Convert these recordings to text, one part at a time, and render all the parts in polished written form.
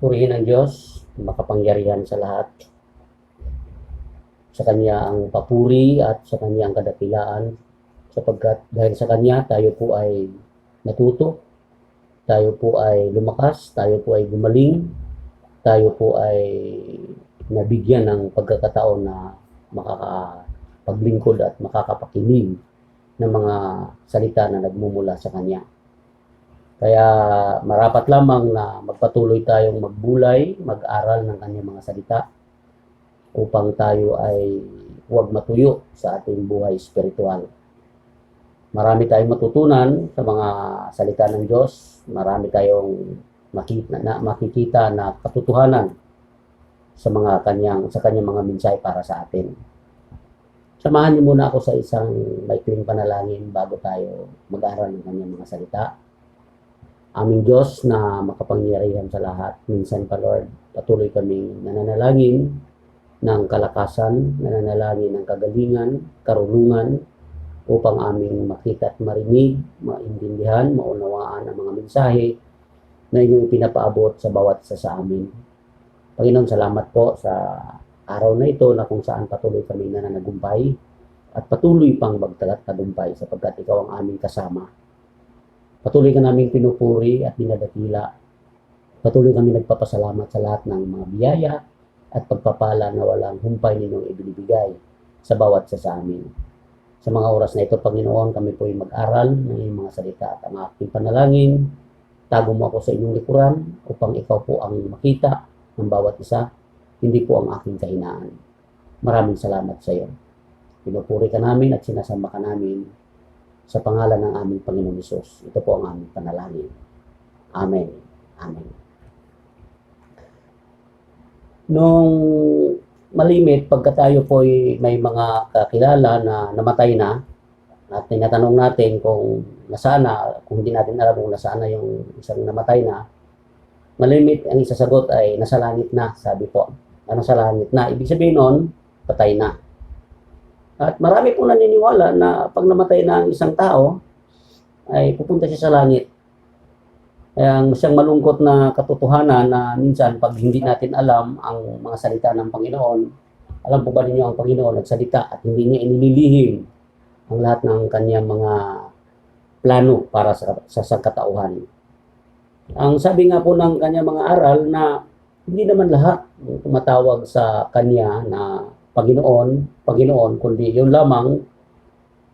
Purihin ang Diyos, makapangyarihan sa lahat. Sa Kanya ang papuri at sa Kanya ang kadakilaan, sapagkat dahil sa Kanya tayo po ay natuto, tayo po ay lumakas, tayo po ay gumaling, tayo po ay nabigyan ng pagkakataon na makakapaglingkod at makakapakinig ng mga salita na nagmumula sa Kanya. Kaya marapat lamang na magpatuloy tayong magbulay, mag-aral ng Kanyang mga salita upang tayo ay huwag matuyo sa ating buhay espiritual. Marami tayong matutunan sa mga salita ng Diyos, marami tayong makikita na katotohanan sa kanyang mga mensahe para sa atin. Samahan niyo muna ako sa isang maikling panalangin bago tayo mag-aral ng Kanyang mga salita. Aming Diyos na makapangyarihan sa lahat, minsan pa Lord, patuloy kaming nananalangin ng kalakasan, nananalangin ng kagalingan, karunungan, upang aming makita at marinig, maintindihan, maunawaan ang mga mensahe na inyong pinapaabot sa bawat isa sa amin. Panginoon, salamat po sa araw na ito na kung saan patuloy kami nananagumpay at patuloy pang magtagumpay sapagkat ikaw ang aming kasama. Patuloy ka namin pinupuri at dinadakila. Patuloy kami nagpapasalamat sa lahat ng mga biyaya at pagpapala na walang humpay ninyong ibinibigay sa bawat isa sa amin. Sa mga oras na ito, Panginoon, kami po ay mag-aral ng iyong mga salita at ang aking panalangin. Tago mo ako sa inyong likuran upang ikaw po ang makita ng bawat isa, hindi po ang aking kahinaan. Maraming salamat sa iyo. Pinupuri ka namin at sinasamba ka namin sa pangalan ng aming Panginoong Hesus. Ito po ang aming panalangin. Amen. Amen. Nung malimit, pagka tayo po ay may mga kakilala na namatay na, at tinatanong natin kung nasana, kung hindi natin alam kung nasana yung isang namatay na, malimit ang isasagot ay nasa langit na, sabi po. Nasa langit na. Ibig sabihin nun, patay na. At marami po naniniwala na pag namatay na ang isang tao, ay pupunta siya sa langit. Kaya siyang malungkot na katotohanan na minsan pag hindi natin alam ang mga salita ng Panginoon, alam po ba ninyo ang Panginoon nagsalita at hindi niya inililihim ang lahat ng kanyang mga plano para sa sangkatauhan. Ang sabi nga po ng kanyang mga aral na hindi naman lahat tumatawag sa kanya na Panginoon, kundi yun lamang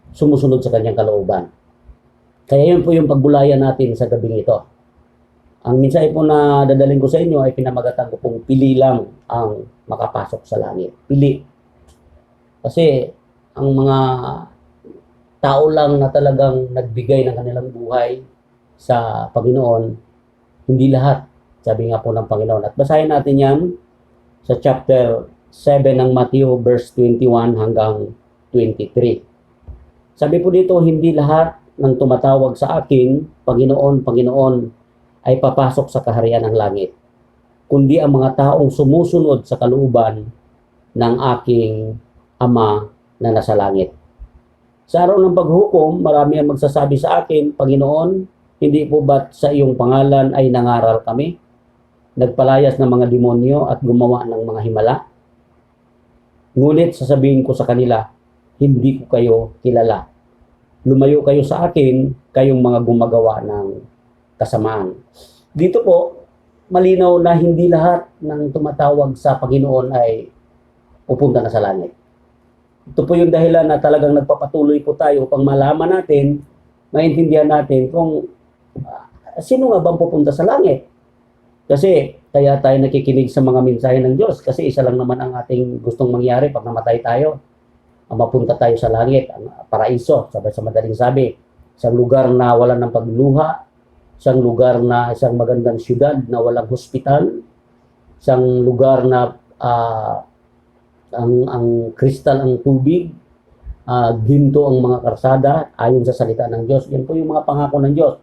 sumusunod sa kanyang kalooban. Kaya yun po yung pagbulayan natin sa gabing ito. Ang mensahe po na dadaling ko sa inyo ay pinamagatan ko pong pili lang ang makapasok sa langit. Pili. Kasi ang mga tao lang na talagang nagbigay ng kanilang buhay sa Panginoon, hindi lahat. Sabi nga po ng Panginoon. At basahin natin yan sa chapter 7 ng Matthew verse 21 hanggang 23. Sabi po dito, hindi lahat ng tumatawag sa akin, Panginoon, Panginoon, ay papasok sa kaharian ng langit, kundi ang mga taong sumusunod sa kalooban ng aking Ama na nasa langit. Sa araw ng paghukom, marami ang magsasabi sa akin, Panginoon, hindi po ba't sa iyong pangalan ay nangaral kami? Nagpalayas ng mga demonyo at gumawa ng mga himala? Ngunit sasabihin ko sa kanila, hindi ko kayo kilala. Lumayo kayo sa akin, kayong mga gumagawa ng kasamaan. Dito po, malinaw na hindi lahat ng tumatawag sa Panginoon ay pupunta na sa langit. Ito po yung dahilan na talagang nagpapatuloy po tayo upang malaman natin, maintindihan natin kung sino nga bang pupunta sa langit. Kasi kaya tayo nakikinig sa mga mensahe ng Diyos kasi isa lang naman ang ating gustong mangyari pag namatay tayo. Mapunta tayo sa langit, ang paraiso, sabay sa madaling sabi. Isang lugar na wala ng pagluha, isang lugar na isang magandang syudad na walang hospital, isang lugar na ang kristal ang tubig, ginto ang mga karsada ayon sa salita ng Diyos. Yan po yung mga pangako ng Diyos.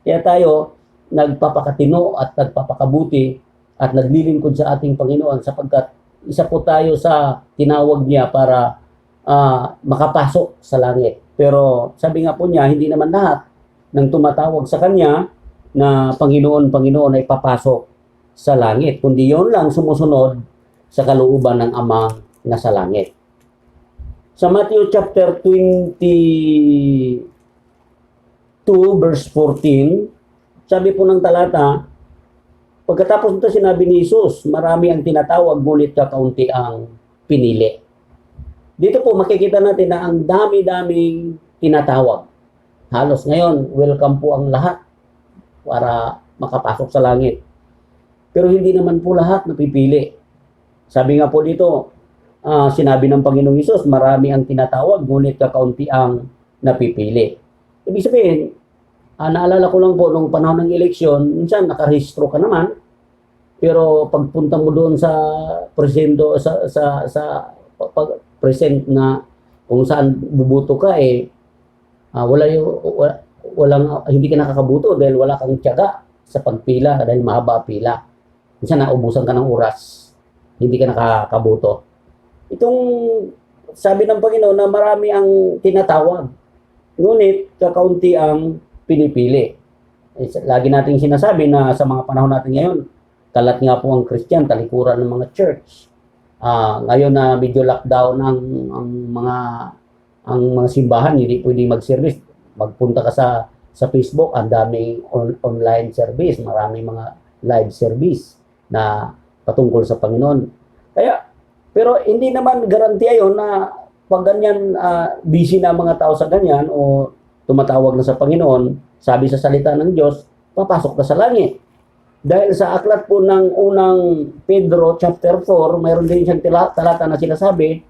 Kaya tayo nagpapakatino at nagpapakabuti at naglilingkod sa ating Panginoon sapagkat isa po tayo sa tinawag niya para makapasok sa langit. Pero sabi nga po niya, hindi naman lahat ng tumatawag sa Kanya na Panginoon, Panginoon ay papasok sa langit, kundi yun lang sumusunod sa kalooban ng Amang nasa langit. Sa Matthew chapter 22 verse 14, sabi po ng talata, pagkatapos nito sinabi ni Jesus, marami ang tinatawag, ngunit kakaunti ang pinili. Dito po makikita natin na ang dami-daming tinatawag. Halos ngayon, welcome po ang lahat para makapasok sa langit. Pero hindi naman po lahat napipili. Sabi nga po dito, sinabi ng Panginoong Hesus, marami ang tinatawag, ngunit kakaunti ang napipili. Ibig sabihin, naalala ko lang po nung panahon ng eleksyon, minsan nakarehistro ka naman, pero pagpunta mo doon sa presento, present na kung saan bubuto ka, hindi ka nakakabuto dahil wala kang tiyaga sa pagpila dahil mahaba pila. Minsan naubusan ka ng oras, hindi ka nakakabuto. Itong sabi ng Panginoon na marami ang tinatawag, ngunit kakaunti ang pinipili. Lagi nating sinasabi na sa mga panahon natin ngayon, kalat nga po ang Christian, talikuran ng mga church. Ngayon na medyo lockdown ang mga simbahan, hindi pwedeng mag-service. Magpunta ka sa Facebook, ang daming online service, maraming mga live service na patungkol sa Panginoon. Pero hindi naman garantiya yon na pag ganyan busy na mga tao sa ganyan o tumatawag na sa Panginoon, sabi sa salita ng Diyos, papasok ka sa langit. Dahil sa aklat po ng unang Pedro chapter 4, mayroon din siyang talata na sinasabi,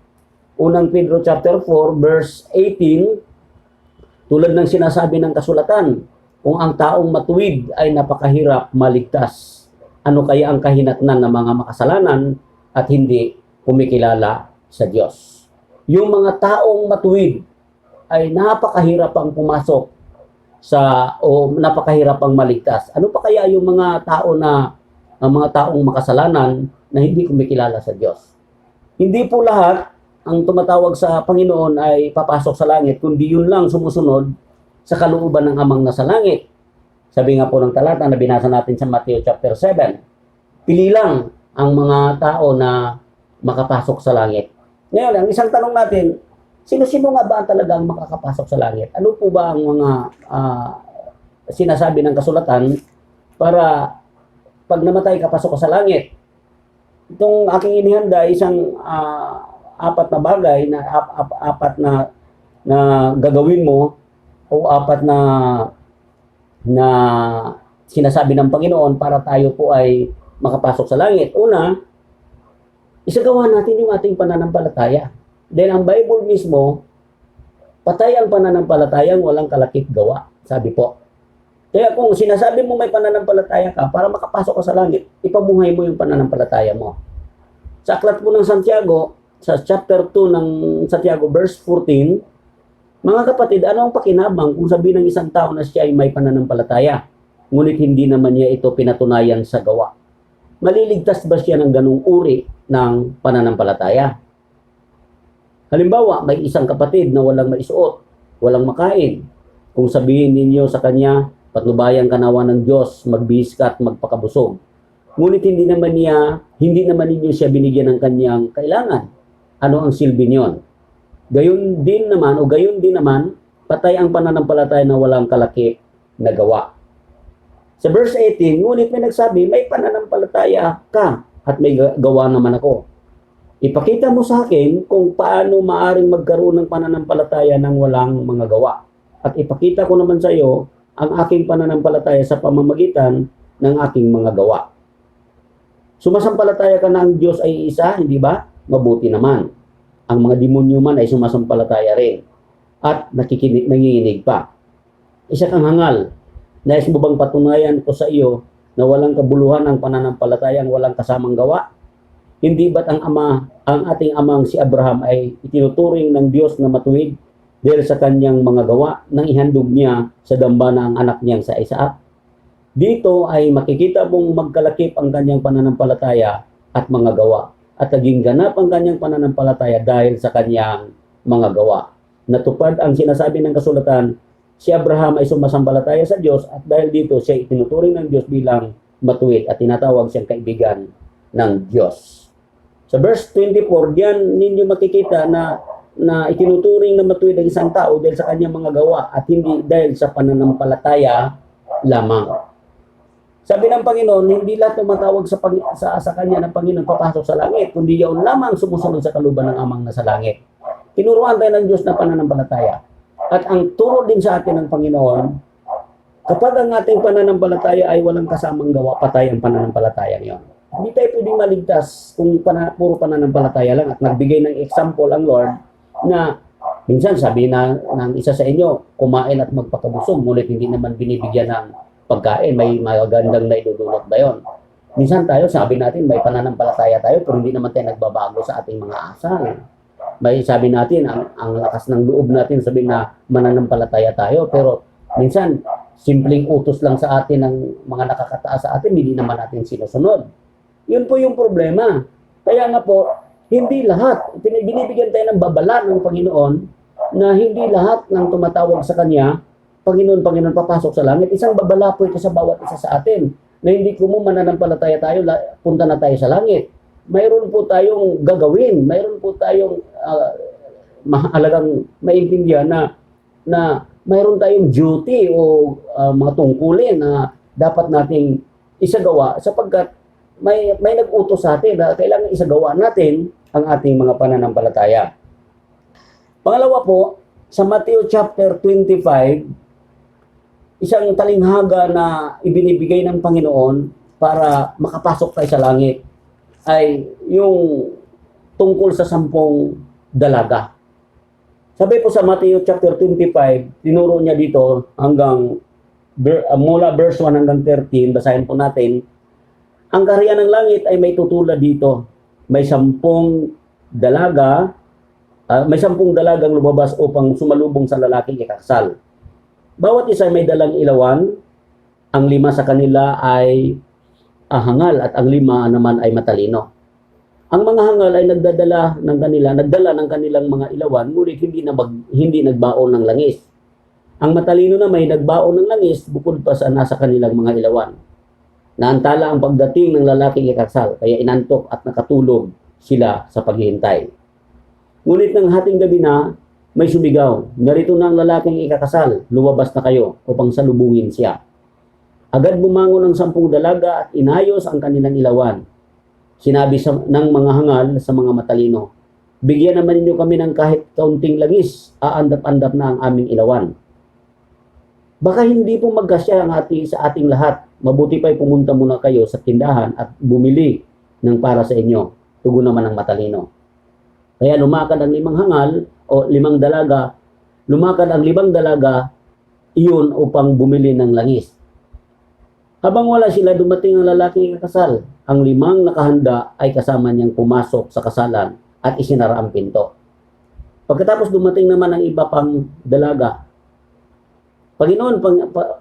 unang Pedro chapter 4 verse 18, tulad ng sinasabi ng kasulatan, kung ang taong matuwid ay napakahirap maligtas, ano kaya ang kahinatnan ng mga makasalanan at hindi kumikilala sa Diyos? Yung mga taong matuwid ay napakahirap ang pumasok napakahirap ang maligtas. Ano pa kaya yung mga taong makasalanan na hindi kumikilala sa Diyos? Hindi po lahat ang tumatawag sa Panginoon ay papasok sa langit, kundi yun lang sumusunod sa kalooban ng Amang nasa langit. Sabi nga po ng talata na binasa natin sa Matthew chapter 7, pili lang ang mga tao na makapasok sa langit. Ngayon, ang isang tanong natin, sino-sino nga ba talagang makakapasok sa langit? Ano po ba ang mga sinasabi ng kasulatan para pag namatay ka, pasok ka sa langit? Itong aking inihanda, isang apat na bagay, apat na gagawin mo o apat na sinasabi ng Panginoon para tayo po ay makapasok sa langit. Una, isagawa natin yung ating pananampalataya. Dahil ang Bible mismo, patay ang pananampalatayang walang kalakip gawa, sabi po. Kaya kung sinasabi mo may pananampalataya ka, para makapasok ka sa langit, ipamuhay mo yung pananampalataya mo. Sa aklat po ng Santiago, sa chapter 2 ng Santiago, verse 14, mga kapatid, ano ang pakinabang kung sabihin ng isang tao na siya ay may pananampalataya, ngunit hindi naman niya ito pinatunayan sa gawa? Maliligtas ba siya ng ganung uri ng pananampalataya? Halimbawa, may isang kapatid na walang maisuot, walang makain. Kung sabihin ninyo sa kanya, patnubayan ka nawa ng Diyos, magbihis ka at magpakabusog. Ngunit hindi naman ninyo siya binigyan ng kanyang kailangan. Ano ang silbi niyon? Gayon din naman, patay ang pananampalataya na walang kalakip na gawa. Sa verse 18, ngunit may nagsabi, may pananampalataya ka at may gawa naman ako. Ipakita mo sa akin kung paano maaring magkaroon ng pananampalataya ng walang mga gawa. At ipakita ko naman sa iyo ang aking pananampalataya sa pamamagitan ng aking mga gawa. Sumasampalataya ka na ang Diyos ay isa, hindi ba? Mabuti naman. Ang mga demonyo man ay sumasampalataya rin. At nanginginig pa. Isa kang hangal. Nais mo bang patunayan ko sa iyo na walang kabuluhan ang pananampalatayang walang kasamang gawa? Hindi ba't ang ating amang si Abraham ay itinuturing ng Diyos na matuwid dahil sa kanyang mga gawa nang ihandog niya sa dambana ang anak niyang sa Isaac? Dito ay makikita mong magkalakip ang kanyang pananampalataya at mga gawa at naging ganap ang kanyang pananampalataya dahil sa kanyang mga gawa. Natupad ang sinasabi ng kasulatan, si Abraham ay sumasampalataya sa Diyos at dahil dito siya itinuturing ng Diyos bilang matuwid at tinatawag siyang kaibigan ng Diyos. Sa verse 24, diyan ninyo makikita na itinuturing na matuwid ang isang tao dahil sa kanyang mga gawa at hindi dahil sa pananampalataya lamang. Sabi ng Panginoon, hindi lahat tumatawag sa kanya ng Panginoon papasok sa langit, kundi yaon lamang sumusunod sa kaluban ng Amang nasa langit. Tinuruan tayo ng Diyos na pananampalataya. At ang turo din sa atin ng Panginoon, kapag ang ating pananampalataya ay walang kasamang gawa, patay ang pananampalataya niyon. Hindi tayo pwedeng maligtas kung puro pananampalataya lang. At nagbigay ng example ang Lord na minsan sabi na ng isa sa inyo, kumain at magpakabusog, ngunit hindi naman binibigyan ng pagkain, may magandang na idudulot ba yun? Minsan tayo, sabi natin, may pananampalataya tayo, pero hindi naman tayo nagbabago sa ating mga asal. May sabi natin, ang lakas ng loob natin, sabi na mananampalataya tayo, pero minsan, simpleng utos lang sa atin ng mga nakakataas sa atin, hindi naman natin sinusunod. Yun po yung problema. Kaya nga po, hindi lahat, binibigyan tayo ng babala ng Panginoon na hindi lahat ng tumatawag sa Kanya, Panginoon, papasok sa langit. Isang babala po ito sa bawat isa sa atin na hindi ko mo mananampalataya tayo, punta na tayo sa langit. Mayroon po tayong gagawin, mayroon po tayong mahalagang maintindihan na mayroon tayong duty o mga tungkulin na dapat nating isagawa sapagkat may nag-utos sa atin na kailangan isagawa natin ang ating mga pananampalataya. Pangalawa po, sa Matthew chapter 25, isang talinghaga na ibinibigay ng Panginoon para makapasok tayo sa langit ay yung tungkol sa 10 dalaga. Sabi po sa Matthew chapter 25, tinuro niya dito hanggang mula verse 1 hanggang 13, basahin po natin. Ang kaharian ng langit ay may tutulad dito. May 10 dalaga, may 10 dalagang lumabas upang sumalubong sa lalaking ikakasal. Bawat isa may dalang ilawan, ang 5 sa kanila ay hangal at ang 5 naman ay matalino. Ang mga hangal ay nagdala ng kanilang mga ilawan, ngunit hindi nagbaon ng langis. Ang matalino na may nagbaon ng langis bukod pa sa nasa kanilang mga ilawan. Naantala ang pagdating ng lalaking ikakasal, kaya inantok at nakatulog sila sa paghihintay. Ngunit ng hating gabi na, may sumigaw, narito na ang lalaking ikakasal, lumabas na kayo upang salubungin siya. Agad bumangon ang 10 dalaga at inayos ang kanilang ilawan. Sinabi ng mga hangal sa mga matalino, bigyan naman ninyo kami ng kahit kaunting langis, aandap-andap na ang aming ilawan. Baka hindi po magkasya sa ating lahat. Mabuti pa'y pumunta muna kayo sa tindahan at bumili ng para sa inyo. Tugon naman ang matalino. Kaya lumakad ang 5 hangal o 5 dalaga, lumakad ang 5 dalaga, iyon upang bumili ng langis. Habang wala sila, dumating ang lalaking ikakasal. Ang 5 nakahanda ay kasama niyang pumasok sa kasalan at isinara ang pinto. Pagkatapos dumating naman ang iba pang dalaga. Panginoon,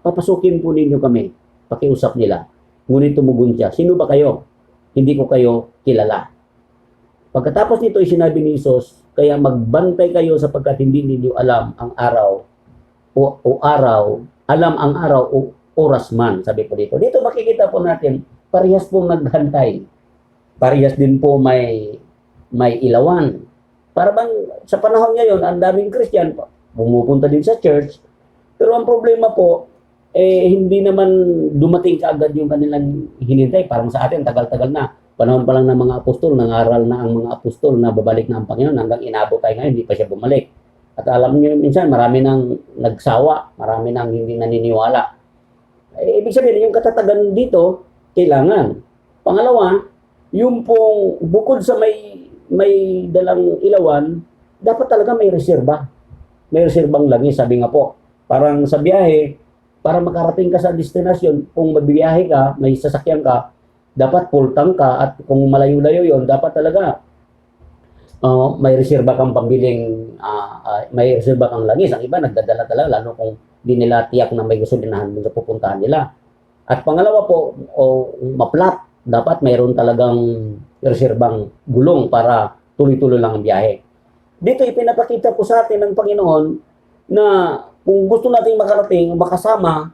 papasukin po ninyo kami. Pakiusap nila. Ngunit tumugon siya, sino ba kayo? Hindi ko kayo kilala. Pagkatapos nito ay sinabi ni Jesus, kaya magbantay kayo sapagkat hindi ninyo alam ang araw alam ang araw o oras man, sabi po dito. Dito makikita po natin, parehas po naghantay. Parehas din po may ilawan. Para bang sa panahon ngayon, ang daming Christian pumupunta din sa church, pero ang problema po, hindi naman dumating kaagad yung kanilang hinintay. Parang sa atin, tagal-tagal na. Panahon pa lang ng mga apostol, nangaral na ang mga apostol na babalik na ang Panginoon hanggang inabot tayo ngayon, hindi pa siya bumalik. At alam niyo, minsan marami nang nagsawa, marami nang hindi naniniwala. Ibig sabihin, yung katatagan dito, kailangan. Pangalawa, yung pong bukod sa may dalang ilawan, dapat talaga may reserba. May reserbang langis, sabi nga po. Parang sa biyahe, para makarating ka sa destinasyon, kung magbibiyahe ka, may sasakyan ka, dapat full tank ka at kung malayo-layo yon dapat talaga may reserba kang pambiling, may reserba kang langis. Ang iba nagdadala talaga, lalo kung di nila tiyak na may gasolinahan dun sa pupuntahan nila. At pangalawa po, maplat, dapat mayroon talagang reserbang gulong para tuloy-tuloy lang ang biyahe. Dito ipinapakita po sa atin ng Panginoon na kung gusto nating makarating, makasama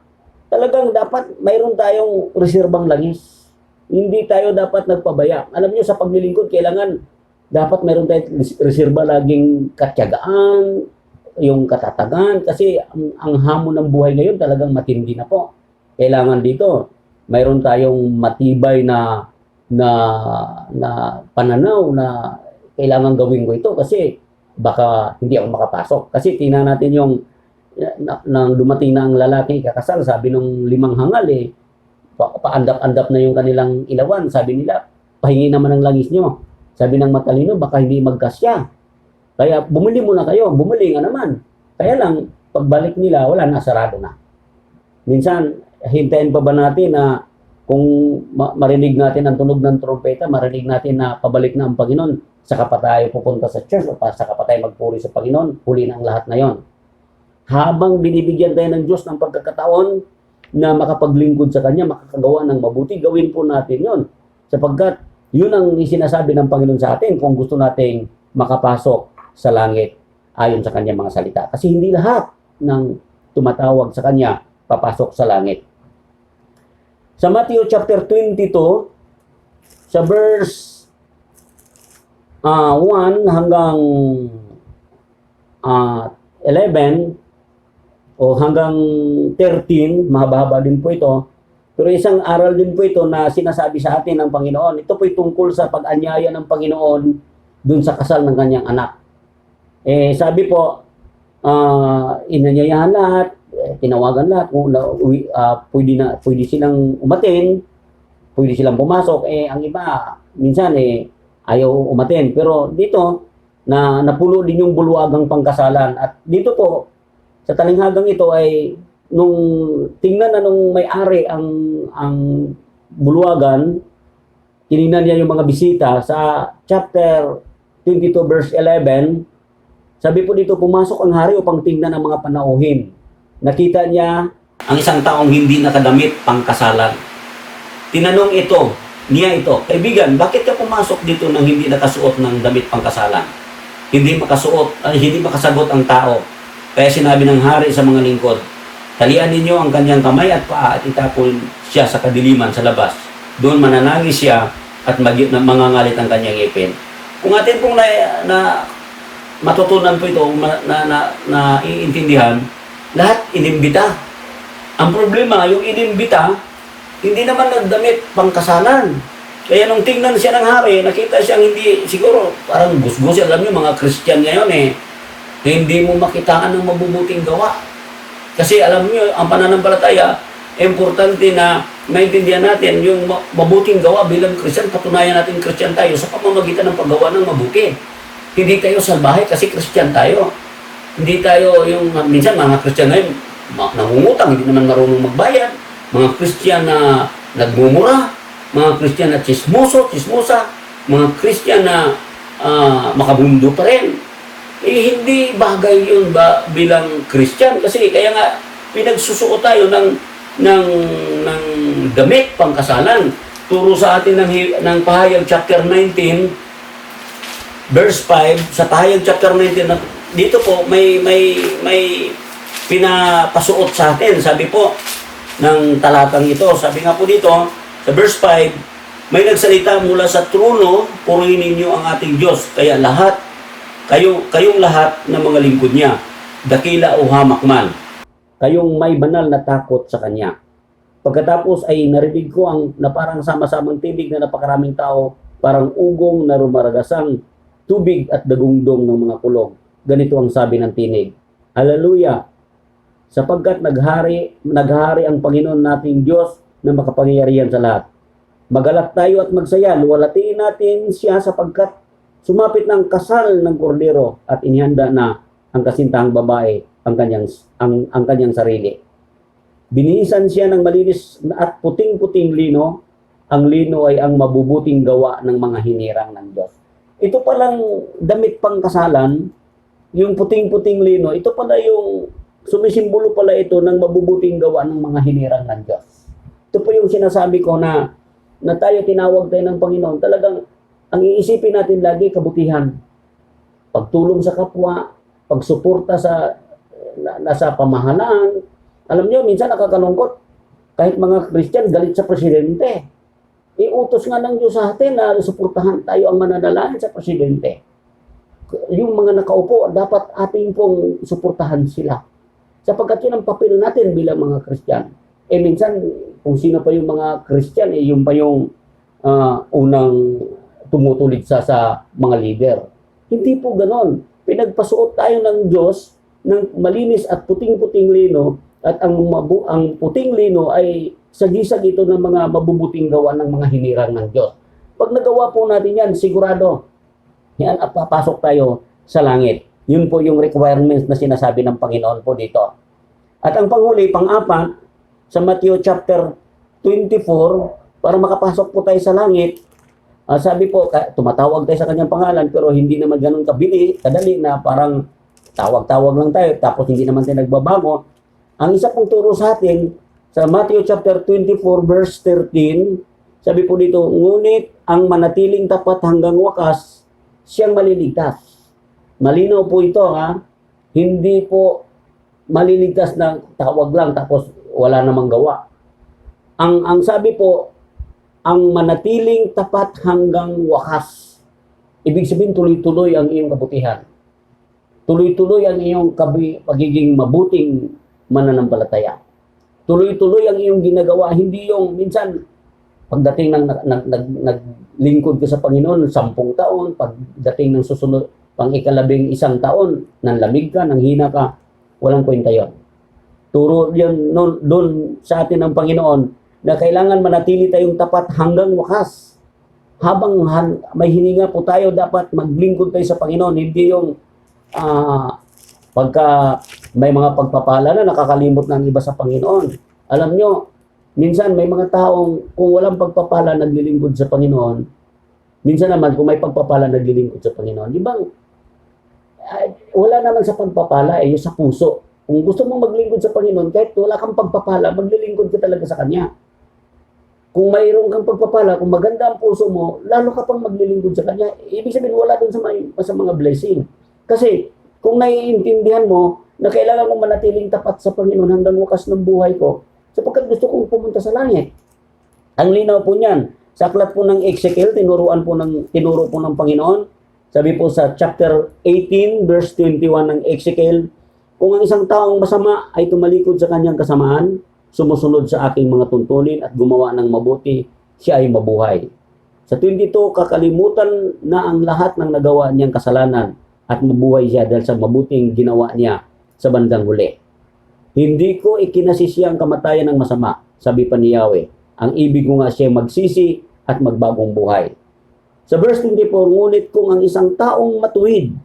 talagang dapat mayroon tayong reserbang langis. Hindi tayo dapat nagpabaya. Alam niyo, sa paglilingkod, kailangan dapat mayroon tayong reserba, laging katyagaan, yung katatagan, kasi ang hamon ng buhay ngayon talagang matindi na po. Kailangan dito, mayroon tayong matibay na na pananaw na kailangan gawin ko ito kasi baka hindi ako makapasok. Kasi tingnan natin yung nang dumating na ang lalaki kakasal, sabi nung 5 hangal paandap-andap na yung kanilang ilawan. Sabi nila, pahingi naman ng langis nyo. Sabi ng matalino, baka hindi magkasya. Kaya bumili muna kayo, bumili nga naman. Kaya lang, pagbalik nila, wala na, sarado na. Minsan, hintayin pa ba natin na kung marinig natin ang tunog ng trompeta, marinig natin na pabalik na ang Panginoon, saka pa tayo pupunta sa church o saka pa tayo magpuri sa Panginoon, huli na ang lahat na yon. Habang binibigyan tayo ng Diyos ng pagkakataon na makapaglingkod sa Kanya, makakagawa ng mabuti, gawin po natin yon. Sapagkat yun ang sinasabi ng Panginoon sa atin kung gusto nating makapasok sa langit ayon sa Kanyang mga salita. Kasi hindi lahat ng tumatawag sa Kanya papasok sa langit. Sa Matthew chapter 22, sa verse 1 hanggang 11, o hanggang 13, mahaba-haba din po ito. Pero isang aral din po ito na sinasabi sa atin ng Panginoon. Ito po'y tungkol sa pag-anyaya ng Panginoon dun sa kasal ng kanyang anak. Sabi po, inanyayahan lahat, tinawagan lahat, kung pwede silang umatin, pwede silang pumasok. Ang iba, minsan ayaw umatin. Pero dito, napuno din yung bulwagang pangkasalan. At dito po, sa talinghagang ito ay nung tingnan na nung may-ari ang bulwagan, tinignan niya yung mga bisita sa chapter 22 verse 11. Sabi po dito, pumasok ang hari upang tingnan ang mga panauhin. Nakita niya ang isang taong hindi nakadamit pangkasalan. Tinanong niya ito, kaibigan, bakit ka pumasok dito nang hindi nakasuot ng damit pangkasalan? Hindi makasagot ang tao. Kaya sinabi ng hari sa mga lingkod, talian ninyo ang kanyang kamay at paa at itapon siya sa kadiliman sa labas. Doon mananangis siya at mangangalit ang kanyang ngipin. Kung atin pong na matutunan po ito, na iintindihan, lahat inimbita. Ang problema, yung inimbita, hindi naman nagdamit pangkasalan. Kaya nung tingnan siya ng hari, nakita siyang hindi, siguro parang gusgus. Alam niyo, mga Christian ngayon hindi mo makitaan ng mabubuting gawa. Kasi alam niyo, ang pananampalataya, importante na maintindihan natin yung mabuting gawa bilang Christian. Patunayan natin Christian tayo sa pamamagitan ng paggawa ng mabuti. Hindi tayo salbahe kasi Christian tayo. Hindi tayo yung, minsan mga Christian ngayon, nangungutang, hindi naman marunong magbayad. Mga Christian na nagmumura, mga Christian na chismosa, mga Christian na makabundo pa rin. Hindi bagay yun bilang Christian. Kasi kaya nga, pinagsusuot tayo ng damit pangkasalan. Turo sa atin ng Pahayag chapter 19, verse 5. Sa Pahayag chapter 19, dito po may pinapasuot sa atin. Sabi po ng talatang ito, sabi nga po dito, sa verse 5, may nagsalita mula sa trono, purihin ninyo ang ating Diyos. Kaya kayong lahat ng mga lingkod niya, dakila o hamak man, kayong may banal na takot sa Kanya. Pagkatapos ay narinig ko na parang sama-samang tinig na napakaraming tao, parang ugong na rumaragasang tubig at dagungdong ng mga kulog. Ganito ang sabi ng tinig, Hallelujah! Sapagkat naghari ang Panginoon nating Diyos na makapangyarihan sa lahat. Magalak tayo at magsaya, luwalatiin natin siya sapagkat sumapit ng kasal ng kordero at inihanda na ang kasintahang babae ang kanyang sarili. Binihisan siya ng malinis at puting-puting lino. Ang lino ay ang mabubuting gawa ng mga hinirang ng Diyos. Ito palang damit pangkasalan, yung puting-puting lino, ito pala yung sumisimbolo pala ito ng mabubuting gawa ng mga hinirang ng Diyos. Ito po yung sinasabi ko na tinawag tayo ng Panginoon. Talagang ang iisipin natin lagi kabutihan. Pagtulong sa kapwa, pagsuporta sa pamahalaan. Alam niyo, minsan nakakalungkot. Kahit mga Christian, galit sa presidente. Iutos nga ng Diyos sa atin na suportahan tayo ang mananalangin sa presidente. Yung mga nakaupo, dapat ating pong suportahan sila. Sapagkat yun ang papel natin bilang mga Christian. Minsan, kung sino pa yung mga Christian, yung pa yung unang tumutulid sa mga leader. Hindi po ganon. Pinagpasuot tayo ng Diyos ng malinis at puting-puting lino, at ang puting lino ay sagisag ito ng mga mabubuting gawa ng mga hinirang ng Diyos. Pag nagawa po natin yan, sigurado, yan at papasok tayo sa langit. Yun po yung requirements na sinasabi ng Panginoon po dito. At ang panghuli, pang-apat, sa Matthew chapter 24, para makapasok po tayo sa langit, sabi po, tumatawag tayo sa kanyang pangalan, pero hindi naman ganun kadali na parang tawag-tawag lang tayo, tapos hindi naman tayo nagbabago. Ang isa pong turo sa atin, sa Matthew chapter 24 verse 13, sabi po dito, ngunit ang manatiling tapat hanggang wakas, siyang maliligtas. Malinaw po ito, ha? Hindi po maliligtas na tawag lang tapos wala namang gawa. Ang sabi po, ang manatiling tapat hanggang wakas. Ibig sabihin, tuloy-tuloy ang iyong kabutihan. Tuloy-tuloy ang iyong pagiging mabuting mananampalataya. Tuloy-tuloy ang iyong ginagawa, hindi yung minsan pagdating ng naglingkod ka sa Panginoon 10 taon, pagdating ng susunod pang 11 taon, nanlamig ka, nanghina ka, walang kwenta yon. Turo yan doon sa atin ng Panginoon na kailangan manatili tayong tapat hanggang wakas. Habang may hininga po tayo, dapat maglingkod tayo sa Panginoon, hindi yung pagka may mga pagpapala na nakakalimot ng iba sa Panginoon. Alam nyo, minsan may mga taong kung walang pagpapala naglilingkod sa Panginoon, minsan naman kung may pagpapala naglilingkod sa Panginoon, di bang wala naman sa pagpapala, yung sa puso. Kung gusto mong maglingkod sa Panginoon, kahit wala kang pagpapala, maglilingkod ka talaga sa Kanya. Kung mayroon kang pagpapala, kung maganda ang puso mo, lalo ka pang maglilingkod sa Kanya. Ibig sabihin, wala dun sa mga blessing. Kasi, kung naiintindihan mo na kailangan kong manatiling tapat sa Panginoon hanggang wakas ng buhay ko, sapagkat gusto kong pumunta sa langit. Ang linaw po niyan. Sa aklat po ng Ezekiel, tinuro po ng Panginoon. Sabi po sa chapter 18, verse 21 ng Ezekiel, kung ang isang taong masama ay tumalikod sa kanyang kasamaan, sumusunod sa aking mga tuntunin at gumawa ng mabuti, siya ay mabuhay. Sa 22, kakalimutan na ang lahat ng nagawa niyang kasalanan at mabuhay siya dahil sa mabuting ginawa niya sa bandang huli. Hindi ko ikinasisi ang kamatayan ng masama, sabi pa ni Yahweh. Ang ibig ko nga siya magsisi at magbagong buhay. Sa verse 24, ngunit kung ang isang taong matuwid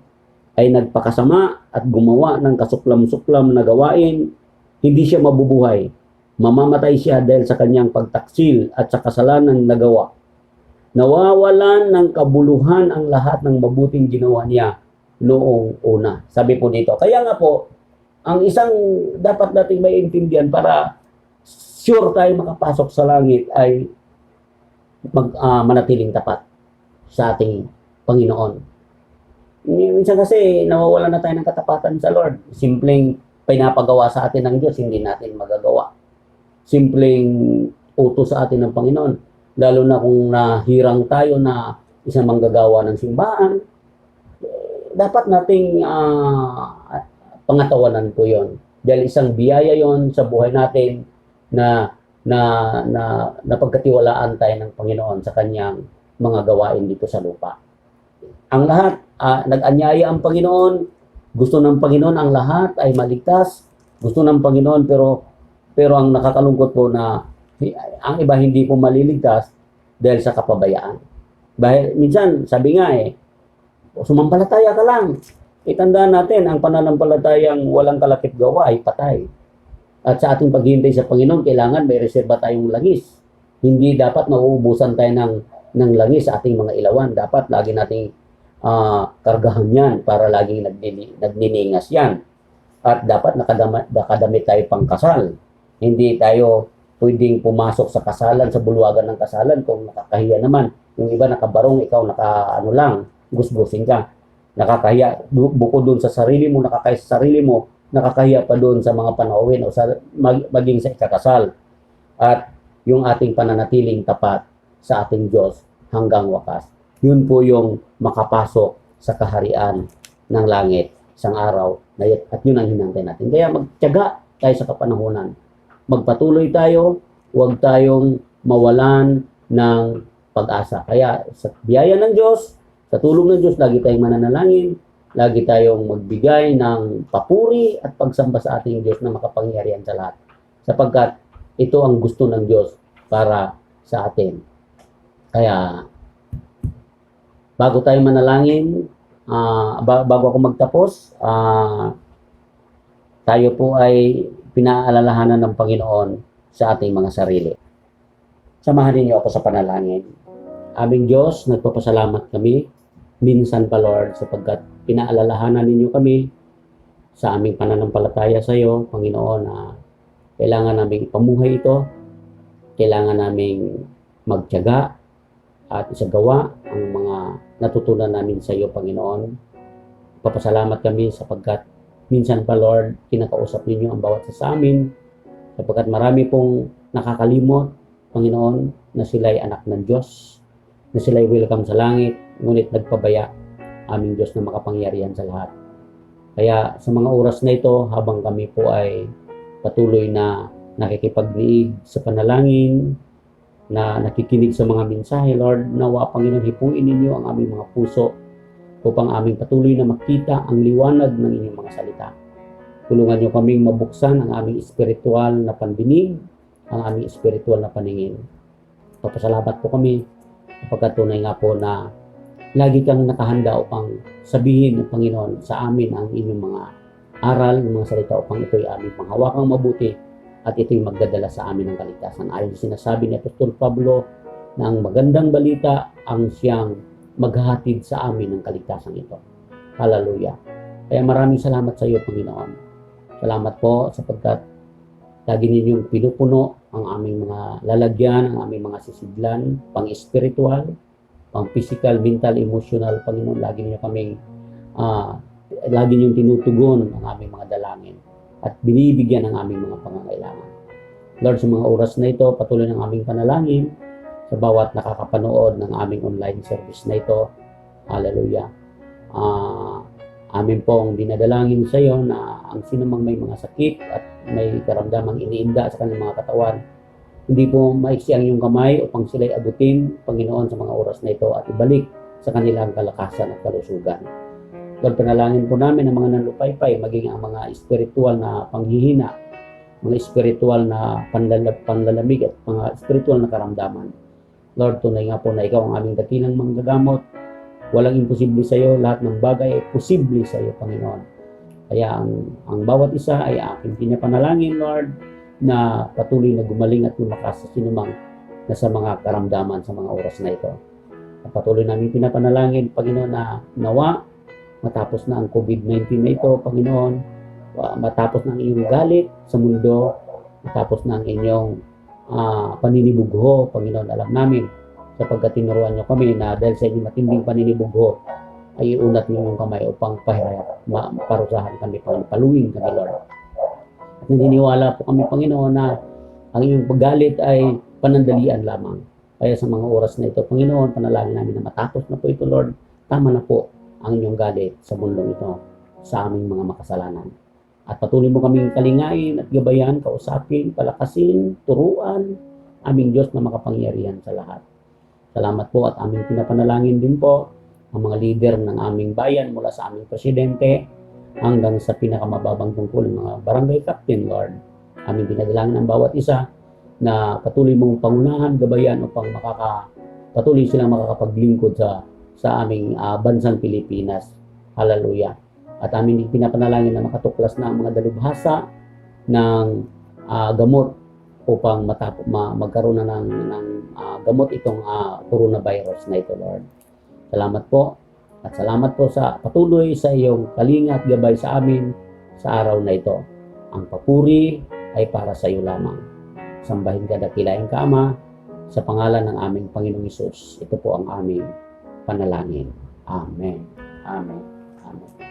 ay nagpakasama at gumawa ng kasuklam-suklam na gawain, hindi siya mabubuhay. Mamamatay siya dahil sa kanyang pagtaksil at sa kasalanan na gawa. Nawawalan ng kabuluhan ang lahat ng mabuting ginawa niya noong una. Sabi po dito. Kaya nga po, ang isang dapat nating maintindihan para sure tayo makapasok sa langit ay manatiling tapat sa ating Panginoon. Minsan kasi nawawalan na tayo ng katapatan sa Lord. Simpleng pinapagawa sa atin ng Diyos, hindi natin magagawa. Simpleng utos sa atin ng Panginoon. Lalo na kung nahirang tayo na isang manggagawa ng simbahan, dapat nating pangatawanan po yon. Dahil isang biyaya yon sa buhay natin na pagkatiwalaan tayo ng Panginoon sa kanyang mga gawain dito sa lupa. Ang lahat, nag-anyaya ang Panginoon, gusto ng Panginoon ang lahat ay maligtas, gusto ng Panginoon pero ang nakakalungkot po na ang iba hindi po maliligtas dahil sa kapabayaan. Dahil minsan, sabi nga sumampalataya ka lang. Itandaan natin, ang pananampalatayang walang kalakip gawa ay patay. At sa ating paghihintay sa Panginoon, kailangan may reserba tayong langis. Hindi dapat mauubusan tayo ng langis sa ating mga ilawan. Dapat lagi nating kargahan yan para laging nagniningas yan. At dapat nakadamit tayo pang kasal. Hindi tayo pwedeng pumasok sa kasalan, sa bulwagan ng kasalan kung nakakahiya naman. Yung iba nakabarong, ikaw lang, gusgusin ka. Nakakahiya, bukod doon sa sarili mo, nakakahiya sa sarili mo, nakakahiya pa doon sa mga panauhin o maging sa ikakasal. at yung ating pananatiling tapat sa ating Diyos hanggang wakas. Yun po yung makapasok sa kaharian ng langit isang araw na at yun ang hinantay natin. Kaya magtiyaga tayo sa kapanahunan. Magpatuloy tayo, huwag tayong mawalan ng pag-asa. Kaya sa biyaya ng Diyos, sa tulong ng Diyos, lagi tayong mananalangin, lagi tayong magbigay ng papuri at pagsamba sa ating Diyos na makapangyarihan sa lahat. Sapagkat ito ang gusto ng Diyos para sa atin. Kaya, bago tayo manalangin, bago ako magtapos, tayo po ay pinaalalahanan ng Panginoon sa ating mga sarili. Samahan niyo ako sa panalangin. Aming Diyos, nagpapasalamat kami minsan pa, Lord, sapagkat pinaalalahanan ninyo kami sa aming pananampalataya sa iyo, Panginoon, na kailangan naming ipamuhay ito, kailangan naming magtiyaga at isagawa ang mga natutunan namin sa iyo, Panginoon. Papasalamat kami sapagkat minsan pa, Lord, kinakausap ninyo ang bawat isa sa amin, sapagkat marami pong nakakalimot, Panginoon, na sila'y anak ng Diyos, na sila'y welcome sa langit, ngunit nagpabaya aming Diyos na makapangyarihan sa lahat. Kaya sa mga oras na ito, habang kami po ay patuloy na nakikipagdiig sa panalangin, na nakikinig sa mga mensahe, Lord, nawa, Panginoon, hipuin ninyo ang aming mga puso upang aming patuloy na makita ang liwanag ng inyong mga salita. Tulungan niyo kaming mabuksan ang aming espiritual na pandinig, ang aming espiritual na paningin. Papasalamat po kami kapag tunay nga po na lagi kang nakahanda upang sabihin ng Panginoon sa amin ang inyong mga aral, ng mga salita upang ito'y aming panghawakang mabuti at ito'y magdadala sa amin ng kaligtasan. Ayon sa sinasabi ni Apostol Pablo na ang magandang balita ang siyang maghahatid sa amin ng kaligtasan ito. Hallelujah. Kaya maraming salamat sa iyo, Panginoon. Salamat po sapagkat lagi ninyong pinupuno ang aming mga lalagyan, ang aming mga sisidlan, pang-espiritual, pang-physical, mental, emotional, Panginoon. Lagi ninyong tinutugon ang aming mga dalangin at binibigyan ang aming mga pangangailangan. Lord, sa mga oras na ito, patuloy ng aming panalangin sa bawat nakakapanood ng aming online service na ito. Hallelujah. Amin pong dinadalangin sa iyo na ang sinumang may mga sakit at may karamdamang iniinda sa kanilang mga katawan, hindi po maiksi ang iyong kamay upang sila'y abutin, Panginoon, sa mga oras na ito at ibalik sa kanilang kalakasan at kalusugan. Lord, panalangin po namin ang mga nanlupaypay, maging ang mga espiritual na panghihina, mga espiritual na panlalamig at mga espiritual na karamdaman. Lord, tunay nga po na ikaw ang aming dakilang manggagamot. Walang imposible sa iyo, lahat ng bagay ay posible sa iyo, Panginoon. Kaya ang bawat isa ay aking pinapanalangin, Lord, na patuloy na gumaling at lumakas sa sinumang nasa mga karamdaman sa mga oras na ito. At patuloy namin pinapanalangin, Panginoon, na nawa, matapos na ang COVID-19 na ito, Panginoon, matapos na ang iyong galit sa mundo, matapos na ang inyong paninibugho, Panginoon, alam namin, sapagkat tinuruan niyo kami na dahil sa inyong matinding paninibugho, ay iunat ninyong kamay upang parusahan kami, paluin kami, Lord. At naniniwala po kami, Panginoon, na ang iyong paggalit ay panandalian lamang. Kaya sa mga oras na ito, Panginoon, panalangin namin na matapos na po ito, Lord, tama na po ang inyong galit sa mundong ito sa aming mga makasalanan. At patuloy mo kaming kalingain at gabayan, kausapin, palakasin, turuan, aming Diyos na makapangyarihan sa lahat. Salamat po at aming pinapanalangin din po ang mga leader ng aming bayan mula sa aming presidente hanggang sa pinakamababang tungkol ng mga barangay captain, Lord. Aming dinadalangin ang bawat isa na patuloy mong pangunahan, gabayan upang patuloy silang makakapaglingkod sa aming bansang Pilipinas. Hallelujah. At aming pinapanalangin na makatuklas na ang mga dalubhasa ng gamot upang magkaroon na ng gamot itong coronavirus na ito, Lord. Salamat po at salamat po sa patuloy sa iyong kalinga at gabay sa amin sa araw na ito. Ang papuri ay para sa iyo lamang. Sambahin ka, dakilain ka, Ama, sa pangalan ng aming Panginoong Hesus. Ito po ang aming panalangin. Amen. Amen. Amen.